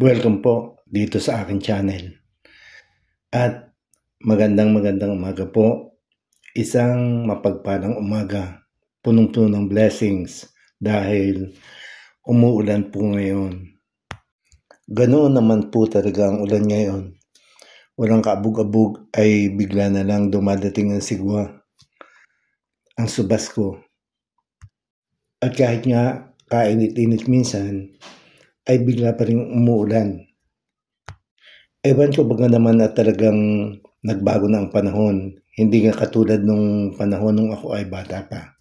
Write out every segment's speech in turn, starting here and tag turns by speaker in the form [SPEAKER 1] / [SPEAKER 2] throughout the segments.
[SPEAKER 1] Welcome po dito sa aking channel. At magandang umaga po. Isang mapagpalang umaga, punong-puno ng blessings dahil umuulan po ngayon. Ganoon naman po talaga ang ulan ngayon. Walang kaabog-abog ay bigla na lang dumadating ang sigwa, ang subas ko. At kahit nga kainit-init minsan, ay bigla pa rin umuulan. Ewan ko baga naman at talagang nagbago na ang panahon. Hindi nga katulad nung panahon nung ako ay bata pa.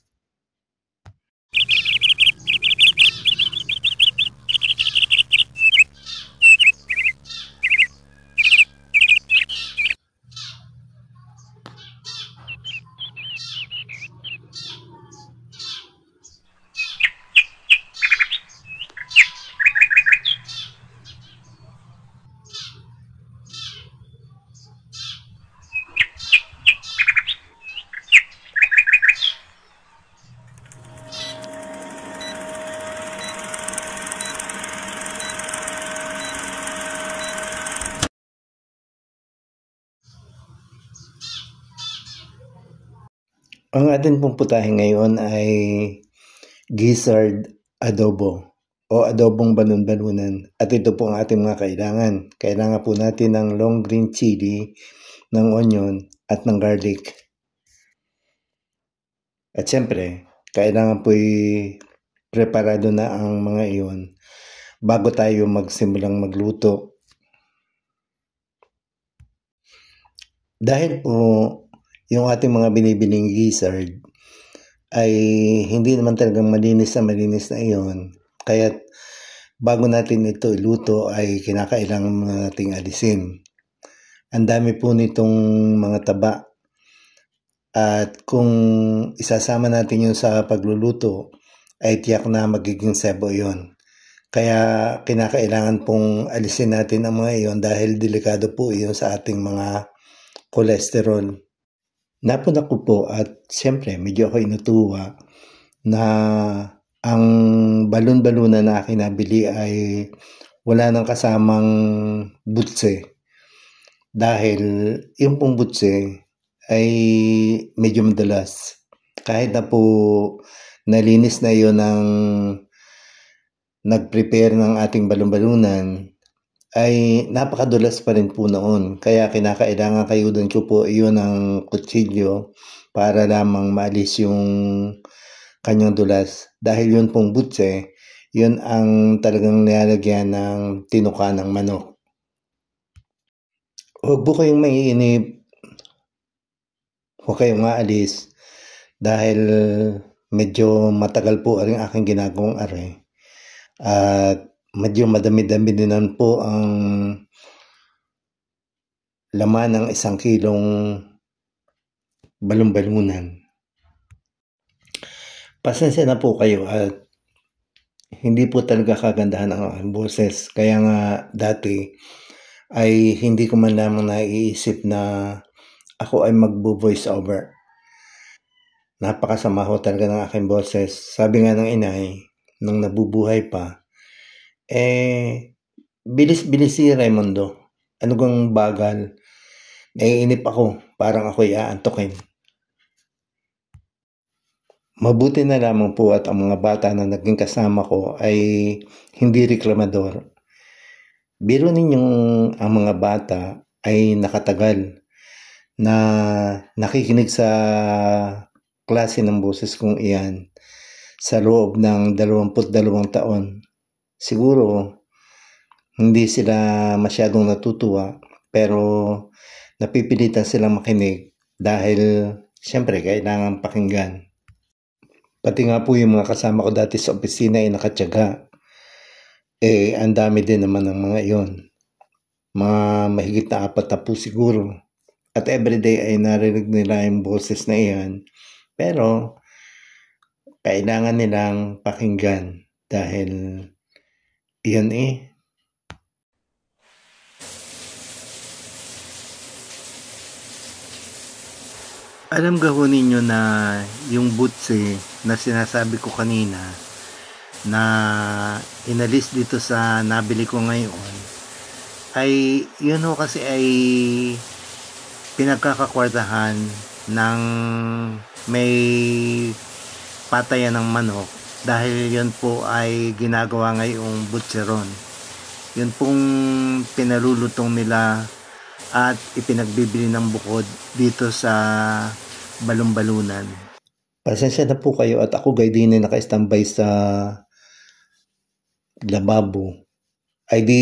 [SPEAKER 1] Ang ating pong putahe ngayon ay gizzard adobo o adobong balon-balunan. At ito po ang ating mga kailangan. Kailangan po natin ng long green chili, ng onion at ng garlic. At syempre, kailangan po preparado na ang mga iyon bago tayo magsimulang magluto. Dahil po yung ating mga binibiling gizzard ay hindi naman talagang malinis na iyon. Kaya bago natin ito iluto ay kinakailangan nating alisin. Ang dami po nitong mga taba. At kung isasama natin yun sa pagluluto, ay tiyak na magiging sebo yun. Kaya kinakailangan pong alisin natin ang mga iyon dahil delikado po iyon sa ating mga cholesterol. Napuna ko po at siyempre medyo ako inutuwa na ang balon-balunan na aking nabili ay wala nang kasamang butse. Dahil yung pong butse ay medyo madalas. Kahit na po nalinis na yun ng nag-prepare ng ating balon-balunan, ay napakadulas pa rin po noon. Kaya kinakailangan kayudan ko po iyon ng kutsilyo para lamang maalis yung kanyang dulas. Dahil yun pong butse, yun ang talagang nilalagyan ng tinuka ng manok. Huwag po kayong maiinip, huwag kayong maalis dahil medyo matagal po ang aking ginagawang are. At medyo madami-dami din po ang laman ng 1 kilong balon-balunan. Pasensya na po kayo at hindi po talaga kagandahan ang aking boses. Kaya nga dati ay hindi ko man lamang naiisip na ako ay magbo-voice over. Napakasama ho talaga ng aking boses. Sabi nga ng inay, nung nabubuhay pa, bilis-bilis si Raimundo. Ano gang bagal? Naiinip ako. Parang ako'y aantukin. Mabuti na lamang po at ang mga bata na naging kasama ko ay hindi reklamador. Biro ninyong ang mga bata ay nakatagal na nakikinig sa klase ng boses kong iyan sa loob ng 22 taon. Siguro hindi sila masyadong natutuwa pero napipilitan silang makinig dahil siyempre kailangan pakinggan. Pati nga po yung mga kasama ko dati sa opisina ay nakatyaga. Ang dami din naman ng mga iyon. Mga mahigit na 4 na po siguro. At everyday ay narinig nila yung boses na iyan. Pero kailangan nilang pakinggan dahil iyon Alam gawin ninyo na yung butse na sinasabi ko kanina na inalis dito sa nabili ko ngayon ay yun ho kasi ay pinagkakakwartahan ng may patayan ng manok dahil yun po ay ginagawa ngayong butcheron. Yun pong pinalulutong nila at ipinagbibili ng bukod dito sa Balon-Balunan. Pasensya na po kayo at ako gay din na naka-standby sa lababo. Ay di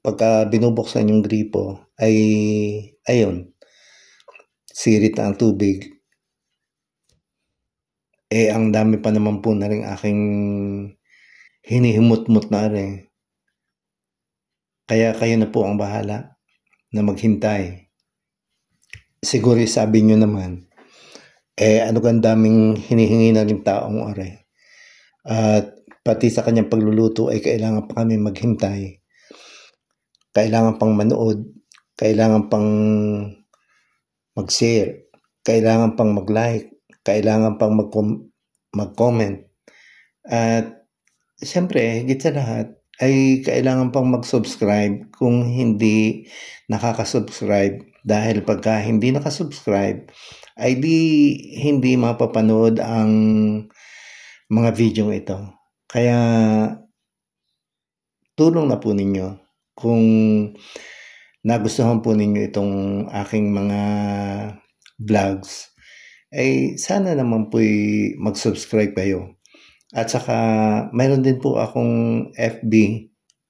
[SPEAKER 1] pagka binubuksan yung gripo ay ayun, sirit na ang tubig. Ang dami pa naman po na rin aking hinihimot-mot na rin. Kaya kayo na po ang bahala na maghintay. Siguro sabi nyo naman, ano gan daming hinihingi na rin taong ore. At pati sa kanyang pagluluto ay kailangan pa kami maghintay. Kailangan pang manood, kailangan pang mag-share, kailangan pang mag-like, kailangan pang mag-comment. At siyempre, higit sa lahat, ay kailangan pang mag-subscribe kung hindi nakaka-subscribe. Dahil pagka hindi nakasubscribe, ay di hindi mapapanood ang mga video ito. Kaya tulong na po ninyo kung nagustuhan po ninyo itong aking mga vlogs, ay sana naman po mag-subscribe kayo. At saka mayroon din po akong FB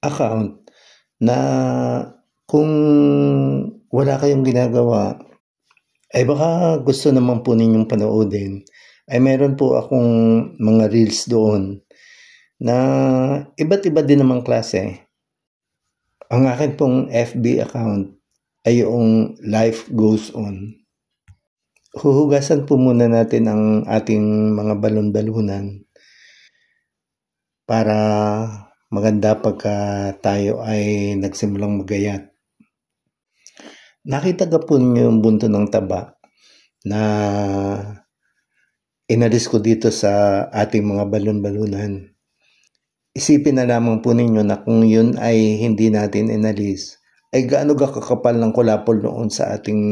[SPEAKER 1] account na kung wala kayong ginagawa, ay baka gusto naman po ninyong panoodin, ay mayroon po akong mga reels doon na iba't iba din namang klase. Ang akin pong FB account ay yung Life Goes On. Huhugasan po muna natin ang ating mga balon-balunan para maganda pagka tayo ay nagsimulang magayat. Nakita ka po niyo yung bunto ng taba na inalis ko dito sa ating mga balon-balunan. Isipin na lamang po ninyo na kung yun ay hindi natin inalis, ay gaano kakapal ng kulapol noon sa ating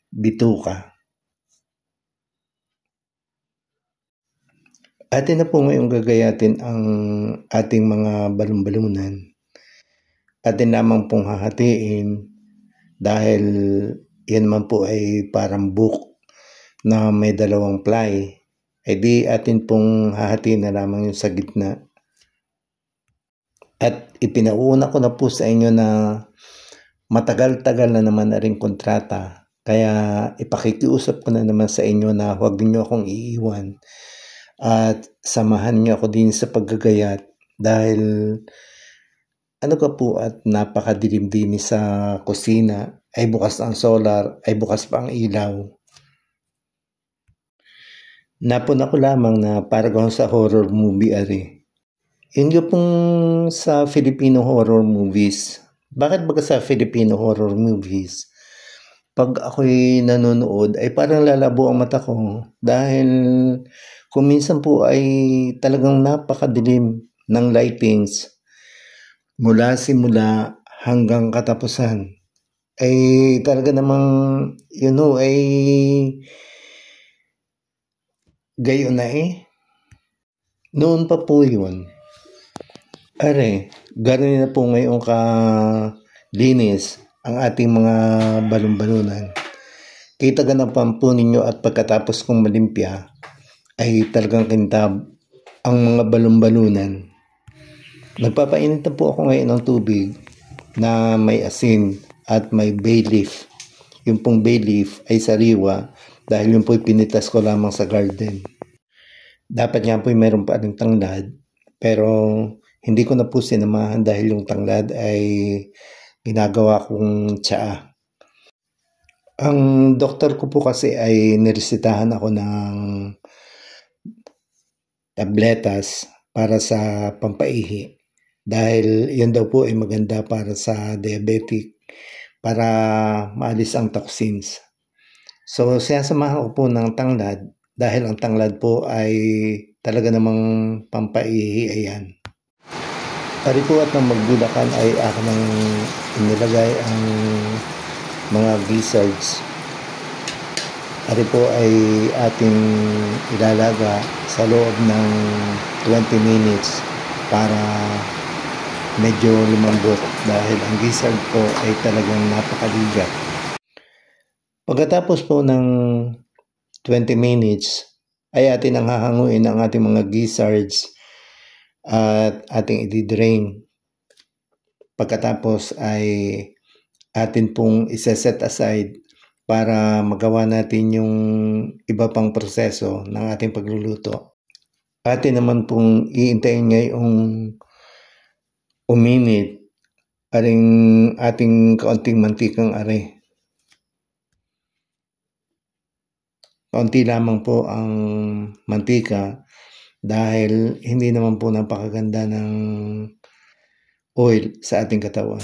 [SPEAKER 1] bituka. Atin na po ngayong gagayatin ang ating mga balon-balunan. Atin lamang pong hahatiin dahil yan man po ay parang book na may dalawang ply. Ay di atin pong hahatiin na lamang yung sa gitna. At ipinauna ko na po sa inyo na matagal-tagal na naman na rin kontrata. Kaya ipakikiusap ko na naman sa inyo na huwag niyo akong iiwan. At samahan niyo ako din sa paggagayat dahil ano ka po at napakadilim-dimi sa kusina. Ay bukas ang solar, ay bukas pa ang ilaw. Napun ako lamang na parang sa horror movie ari. Yun yung pong sa Filipino horror movies. Bakit baga sa Filipino horror movies? Pag ako'y nanonood, ay parang lalabo ang mata ko. Dahil kung minsan po ay talagang napakadilim ng lightings. Mula simula hanggang katapusan. Ay talaga namang, ay gayon na Noon pa po yun. Gano'n na po ngayon linis ang ating mga balon-balunan. Kita ganapan po ninyo at pagkatapos kong malimpya, ay talagang kintab ang mga balon-balunan. Nagpapainit na po ako ngayon ng tubig na may asin at may bay leaf. Yung pong bay leaf ay sariwa dahil yung po pinitas ko lamang sa garden. Dapat nga po mayroon pa ring tanglad, pero hindi ko na po sinamahan dahil yung tanglad ay ginagawa kong tsaa. Ang doktor ko po kasi ay niresetahan ako ng tabletas para sa pampaihi. Dahil yan daw po ay maganda para sa diabetic, para maalis ang toxins. So sinasamahan ko po ng tanglad dahil ang tanglad po ay talaga namang pampaihi ayan. Pari po at nang magbulakan ay ako nang inilagay ang mga gizzards. Pari po ay ating ilalaga sa loob ng 20 minutes para medyo lumambot dahil ang gizzard po ay talagang napakaligat. Pagkatapos po ng 20 minutes ay atin ang hahanguin ang ating mga gizzards at ating i-drain. Pagkatapos ay atin pong isa-set aside para magawa natin yung iba pang proseso ng ating pagluluto. Atin naman pong iintayin ngayong uminit ating kaunting mantikang are. Kaunti lamang po ang mantika dahil hindi naman po napakaganda ng oil sa ating katawan.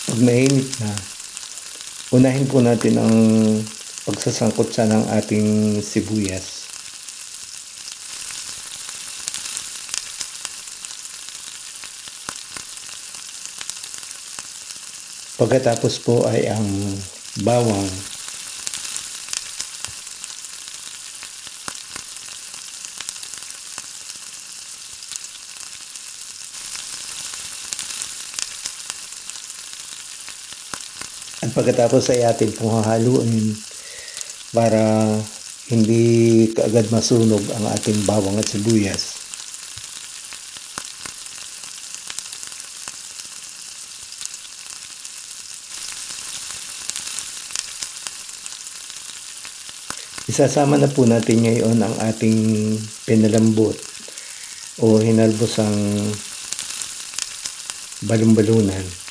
[SPEAKER 1] Pag mainit na, unahin po natin ang pagsasangkot sa ng ating sibuyas. Pagkatapos po ay ang bawang. At pagkatapos ay atin pong hahaluin para hindi kaagad masunog ang ating bawang at sibuyas. Isasama na po natin ngayon ang ating pinalambot o hinalbosang balon-balunan.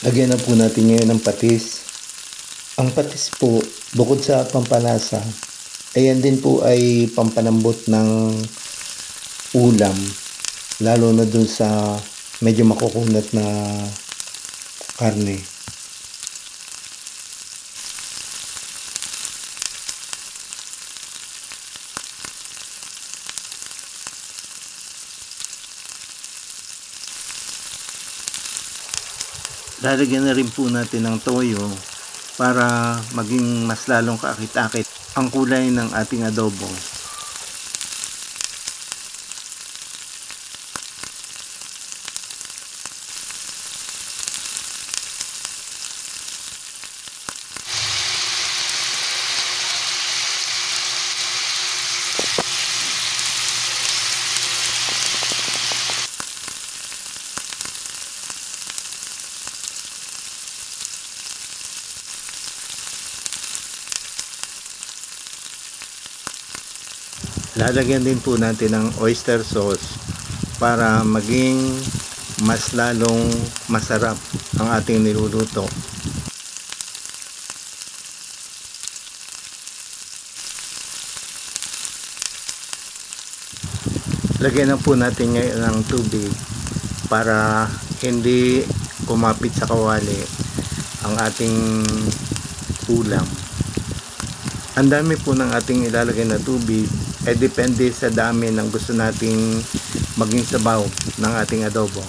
[SPEAKER 1] Lagyan na po natin ngayon ng patis. Ang patis po, bukod sa pampalasa, ayan din po ay pampanambot ng ulam, lalo na dun sa medyo makukunat na karne. Lalagyan na rin po natin ng toyo para maging mas lalong kaakit-akit ang kulay ng ating adobo. Lalagyan din po natin ng oyster sauce para maging mas lalong masarap ang ating niluluto. Lagyan na po natin ngayon ng tubig para hindi kumapit sa kawali ang ating ulam. Ang dami po ng ating ilalagay na tubig ay depende sa dami ng gusto nating maging sabaw ng ating adobo.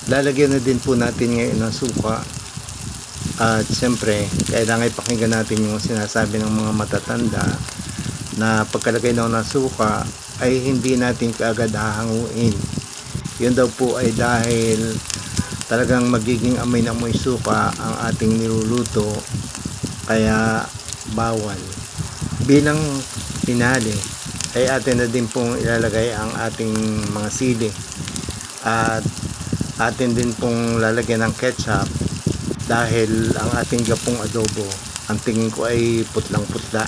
[SPEAKER 1] Lalagyan na din po natin ngayon ng suka. At siyempre, kailangan ipakinggan natin yung sinasabi ng mga matatanda na pagkalagay ng suka ay hindi natin kaagad hahanguin. Yun daw po ay dahil talagang magiging amoy na amoy suka ang ating niluluto, kaya bawal. Bilang pinali ay atin na din pong ilalagay ang ating mga sili at atin din pong lalagyan ng ketchup dahil ang ating gapong adobo ang tingin ko ay putlang putla.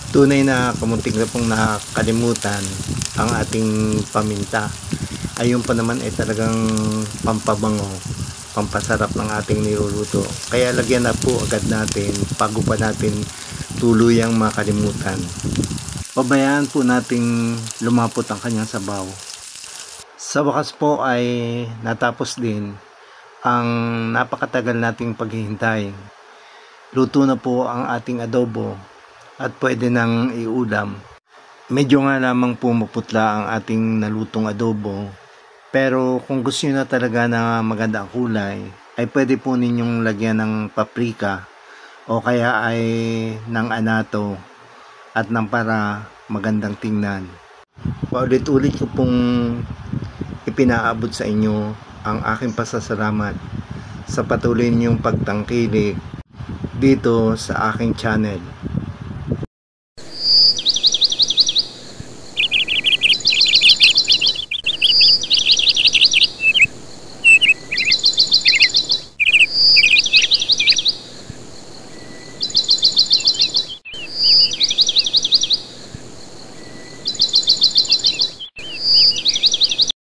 [SPEAKER 1] Tunay na kamuntik na pong nakalimutan ang ating paminta. Ayun pa naman ay talagang pampabango, pampasarap ng ating niluluto. Kaya lagyan na po agad natin bago pa natin tuluyang makalimutan. Pabayaan po nating lumapot ang kanyang sabaw. Sa wakas po ay natapos din ang napakatagal nating paghihintay. Luto na po ang ating adobo at pwede nang iulam. Medyo nga lamang pumuputla ang ating nalutong adobo, pero kung gusto nyo na talaga na maganda ang kulay, ay pwede po ninyong lagyan ng paprika o kaya ay ng anato at ng para magandang tingnan. Paulit-ulit ko pong ipinaabot sa inyo ang aking pasasalamat sa patuloy niyong pagtangkilik dito sa aking channel.